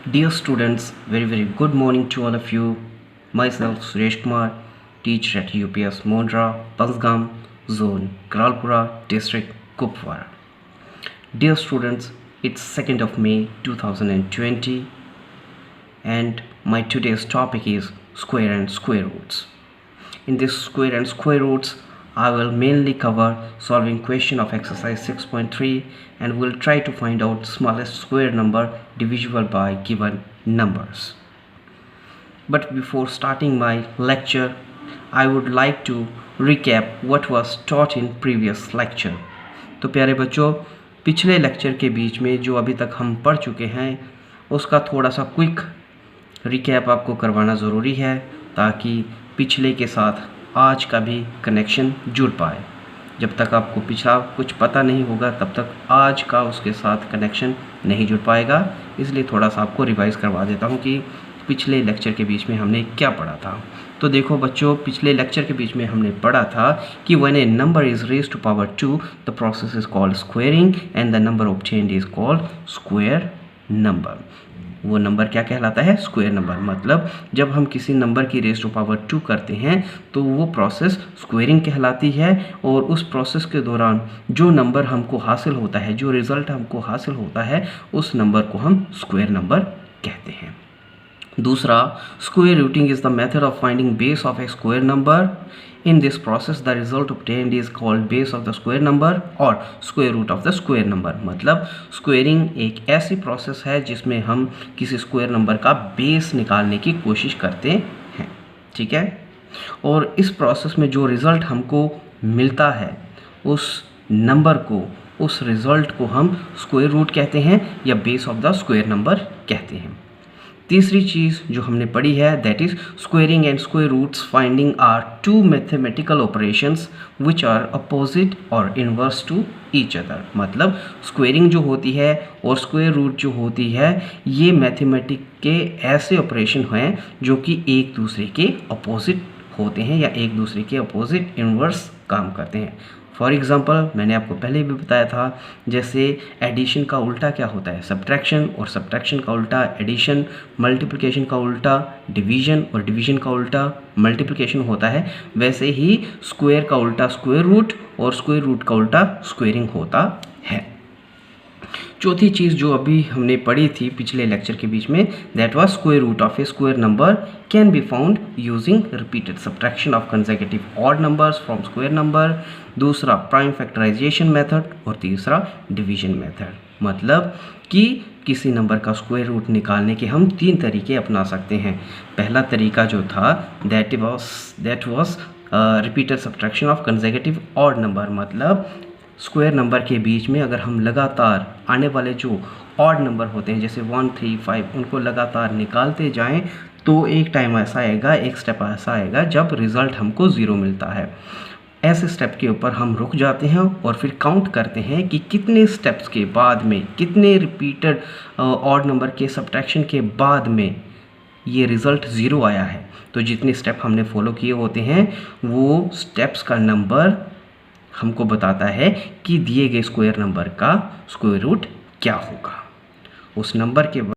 Dear students, very good morning to all of you. Myself Suresh Kumar, teacher at UPS Mondra, Pansgam, Zone, Kralpura, District, Kupwara. Dear students, it's 2nd of May 2020 and my today's topic is square and square roots. In this square and square roots, I will mainly cover solving question of exercise 6.3 and will try to find out smallest square number divisible by given numbers. But before starting my lecture, I would like to recap what was taught in previous lecture. तो प्यारे बच्चों, पिछले lecture के बीच में जो अभी तक हम पढ़ चुके हैं उसका थोड़ा सा क्विक रिकैप आपको करवाना ज़रूरी है ताकि पिछले के साथ आज का भी कनेक्शन जुड़ पाए। जब तक आपको पिछला कुछ पता नहीं होगा तब तक आज का उसके साथ कनेक्शन नहीं जुड़ पाएगा, इसलिए थोड़ा सा आपको रिवाइज़ करवा देता हूँ कि पिछले लेक्चर के बीच में हमने क्या पढ़ा था। तो देखो बच्चों, पिछले लेक्चर के बीच में हमने पढ़ा था कि when a number is raised to power 2 the process is called squaring and the number obtained is called square number. वो नंबर क्या कहलाता है? Square number. मतलब जब हम किसी नंबर की रेज़ टू पावर 2 करते हैं तो वो प्रोसेस स्क्वेयरिंग कहलाती है और उस प्रोसेस के दौरान जो नंबर हमको हासिल होता है, जो रिज़ल्ट हमको हासिल होता है, उस नंबर को हम स्क्वायर नंबर कहते हैं। दूसरा, square routing is the method of finding base of a square number. In this process the result obtained is called base of the square number और square root of the square number। मतलब squaring एक ऐसी process है जिसमें हम किसी square number का base निकालने की कोशिश करते हैं, ठीक है। और इस प्रोसेस में जो रिज़ल्ट हमको मिलता है उस नंबर को, उस रिज़ल्ट को हम स्क्वायर रूट कहते हैं या base of the square number कहते हैं। तीसरी चीज़ जो हमने पढ़ी है that is squaring and square roots finding are two mathematical operations which are opposite और इनवर्स टू ईच अदर। मतलब स्क्वेयरिंग जो होती है और स्क्वायर रूट जो होती है ये मैथमेटिक के ऐसे ऑपरेशन हैं जो कि एक दूसरे के अपोजिट होते हैं या एक दूसरे के अपोजिट इनवर्स काम करते हैं। फॉर एग्ज़ाम्पल मैंने आपको पहले भी बताया था, जैसे एडिशन का उल्टा क्या होता है? सब्ट्रैक्शन, और सब्ट्रैक्शन का उल्टा एडिशन, मल्टीप्लिकेशन का उल्टा डिवीज़न और डिवीज़न का उल्टा मल्टीप्लिकेशन होता है। वैसे ही स्क्वायर का उल्टा स्क्वायर रूट और स्क्वायर रूट का उल्टा स्क्वेयरिंग होता है। चौथी चीज़ जो अभी हमने पढ़ी थी पिछले लेक्चर के बीच में that was square root of a square number can be found using repeated subtraction of consecutive odd numbers from square number. दूसरा प्राइम फैक्टराइजेशन मेथड और तीसरा डिवीजन मेथड। मतलब कि किसी नंबर का स्क्वायर रूट निकालने के हम 3 तरीके अपना सकते हैं। पहला तरीका जो था that was repeated subtraction of consecutive odd number. मतलब स्क्वायर नंबर के बीच में अगर हम लगातार आने वाले जो ऑड नंबर होते हैं जैसे 1, 3, 5 उनको लगातार निकालते जाएं तो एक टाइम ऐसा आएगा, एक स्टेप ऐसा आएगा जब रिज़ल्ट हमको 0 मिलता है। ऐसे स्टेप के ऊपर हम रुक जाते हैं और फिर काउंट करते हैं कि कितने स्टेप्स के बाद में, कितने रिपीटेड ऑड नंबर के सब्ट्रैक्शन के बाद में ये रिज़ल्ट 0 आया है। तो जितने स्टेप हमने फॉलो किए होते हैं वो स्टेप्स का नंबर हमको बताता है कि दिए गए स्क्वायर नंबर का स्क्वायर रूट क्या होगा। उस नंबर के